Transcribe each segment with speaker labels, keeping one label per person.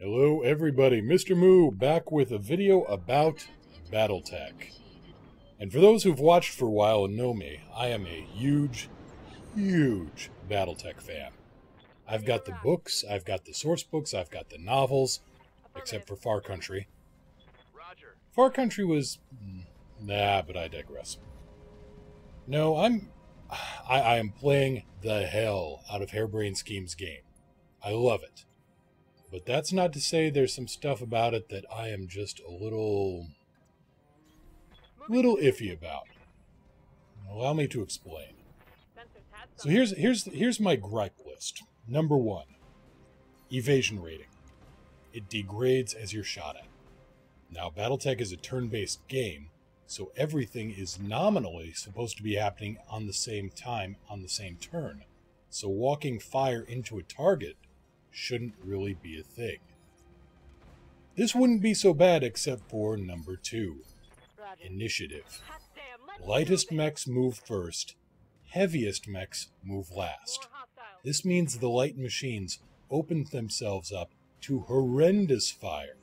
Speaker 1: Hello everybody, Mr. Moo back with a video about BattleTech. And for those who've watched for a while and know me, I am a huge BattleTech fan. I've got the books, I've got the source books, I've got the novels, except for Far Country. Far Country was... but I digress. No, I am playing the hell out of Harebrained Schemes game. I love it. But that's not to say there's some stuff about it that I am just a little iffy about. Allow me to explain. So here's my gripe list. Number 1, evasion rating. It degrades as you're shot at. Now, BattleTech is a turn-based game, so everything is nominally supposed to be happening on the same time on the same turn. So walking fire into a target shouldn't really be a thing. This wouldn't be so bad except for number 2, initiative. Lightest mechs move first, heaviest mechs move last. This means the light machines open themselves up to horrendous fire.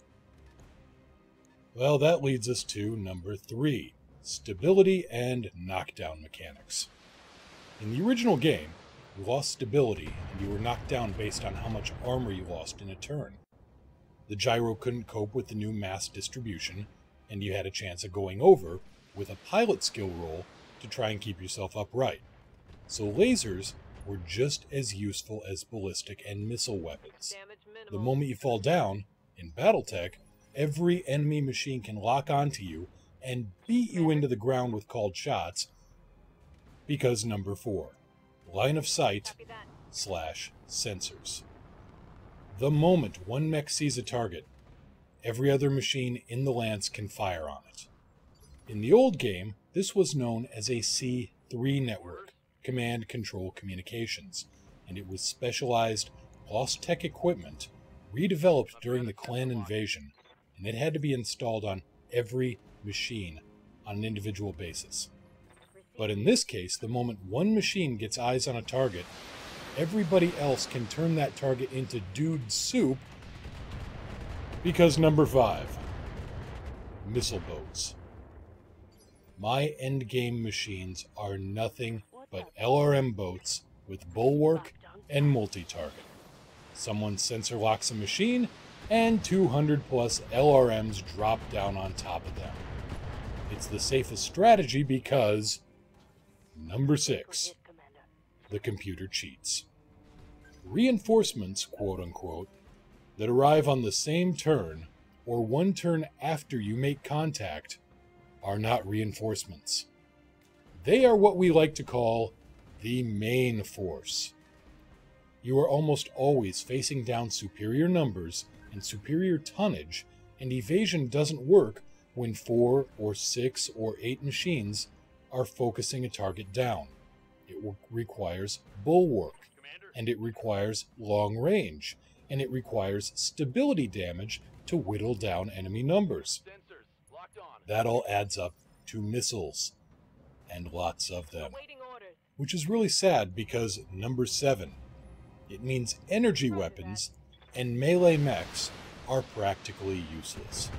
Speaker 1: Well, that leads us to number 3, stability and knockdown mechanics. In the original game, you lost stability, and you were knocked down based on how much armor you lost in a turn. The gyro couldn't cope with the new mass distribution, and you had a chance of going over with a pilot skill roll to try and keep yourself upright. So lasers were just as useful as ballistic and missile weapons. The moment you fall down, in BattleTech, every enemy machine can lock onto you and beat you into the ground with called shots, because number 4, line of sight / sensors. The moment one mech sees a target, every other machine in the lance can fire on it. In the old game, this was known as a C3 network, Command Control Communications, and it was specialized BattleTech equipment redeveloped during the clan invasion, and it had to be installed on every machine on an individual basis. But in this case, the moment one machine gets eyes on a target, everybody else can turn that target into dude soup, because number 5, missile boats. My endgame machines are nothing but LRM boats with bulwark and multi-target. Someone sensor locks a machine, and 200 plus LRMs drop down on top of them. It's the safest strategy because... Number 6, the computer cheats. Reinforcements, quote-unquote, that arrive on the same turn or one turn after you make contact are not reinforcements. They are what we like to call the main force. You are almost always facing down superior numbers and superior tonnage, and evasion doesn't work when 4 or 6 or 8 machines are focusing a target down. It requires bulwark, and it requires long range, and it requires stability damage to whittle down enemy numbers. That all adds up to missiles, and lots of them. Which is really sad because number 7, it means energy weapons and melee mechs are practically useless.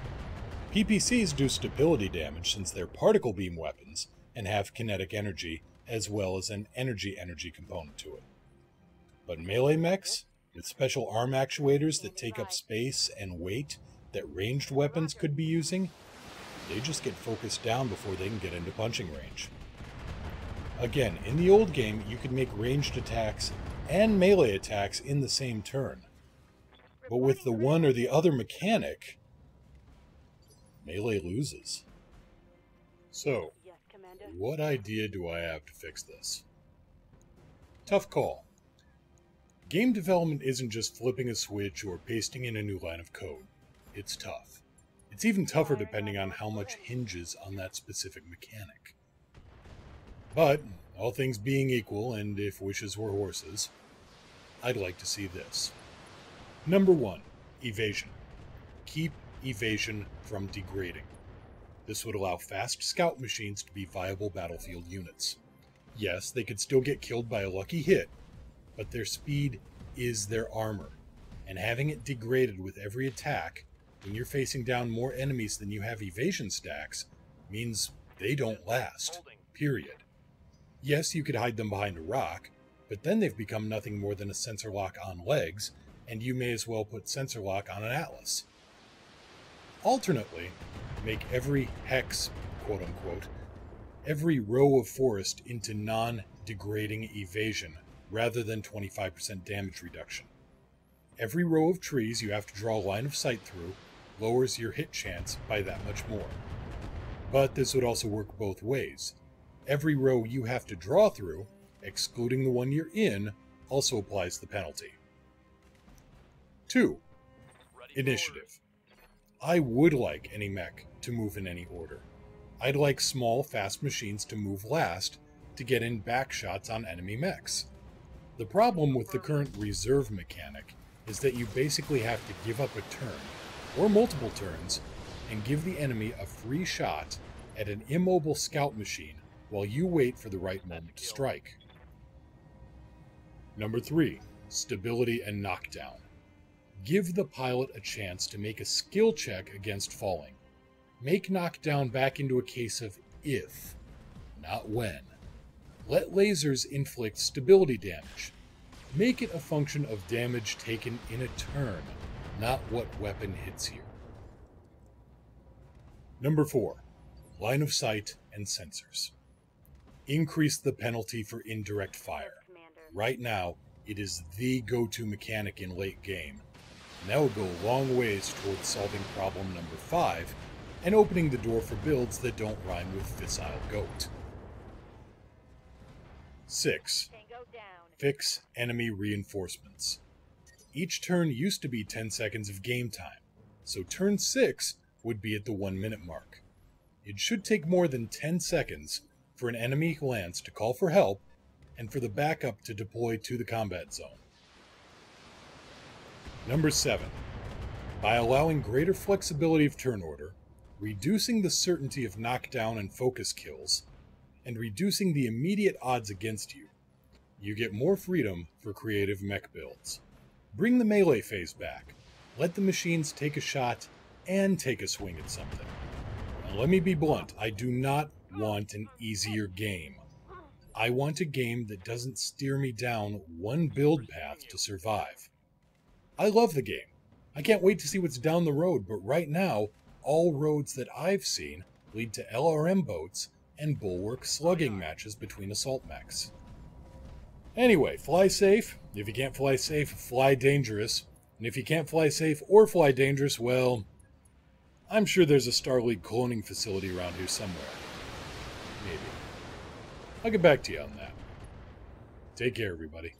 Speaker 1: PPCs do stability damage since they're particle beam weapons and have kinetic energy as well as an energy component to it. But melee mechs, with special arm actuators that take up space and weight that ranged weapons could be using, they just get focused down before they can get into punching range. Again, in the old game, you could make ranged attacks and melee attacks in the same turn. But with the one or the other mechanic, melee loses. So, what idea do I have to fix this? Tough call. Game development isn't just flipping a switch or pasting in a new line of code. It's tough. It's even tougher depending on how much hinges on that specific mechanic. But, all things being equal, and if wishes were horses, I'd like to see this. Number 1, evasion. Keep evasion from degrading. This would allow fast scout machines to be viable battlefield units. Yes, they could still get killed by a lucky hit, but their speed is their armor. and having it degraded with every attack when you're facing down more enemies than you have evasion stacks means they don't last, period. Yes, you could hide them behind a rock, but then they've become nothing more than a sensor lock on legs, and you may as well put sensor lock on an atlas. Alternately, make every hex, quote-unquote, every row of forest into non-degrading evasion rather than 25% damage reduction. Every row of trees you have to draw a line of sight through lowers your hit chance by that much more. But this would also work both ways. Every row you have to draw through, excluding the one you're in, also applies the penalty. 2. Initiative. I would like any mech to move in any order. I'd like small, fast machines to move last to get in back shots on enemy mechs. The problem with the current reserve mechanic is that you basically have to give up a turn, or multiple turns, and give the enemy a free shot at an immobile scout machine while you wait for the right moment to strike. Number 3. Stability and knockdown. Give the pilot a chance to make a skill check against falling. Make knockdown back into a case of if, not when. Let lasers inflict stability damage. Make it a function of damage taken in a turn, not what weapon hits you. Number 4. Line of sight and sensors. Increase the penalty for indirect fire. Right now, it is the go-to mechanic in late game, and that will go a long ways towards solving problem number 5 and opening the door for builds that don't rhyme with fissile goat. 6. Fix enemy reinforcements. Each turn used to be 10 seconds of game time, so turn 6 would be at the 1 minute mark. It should take more than 10 seconds for an enemy lance to call for help and for the backup to deploy to the combat zone. Number 7. By allowing greater flexibility of turn order, reducing the certainty of knockdown and focus kills, and reducing the immediate odds against you, you get more freedom for creative mech builds. Bring the melee phase back. Let the machines take a shot and take a swing at something. Now let me be blunt, I do not want an easier game. I want a game that doesn't steer me down one build path to survive. I love the game. I can't wait to see what's down the road, but right now, all roads that I've seen lead to LRM boats and bulwark slugging matches between assault mechs. Anyway, fly safe. If you can't fly safe, fly dangerous. And if you can't fly safe or fly dangerous, well, I'm sure there's a Star League cloning facility around here somewhere. Maybe. I'll get back to you on that. Take care, everybody.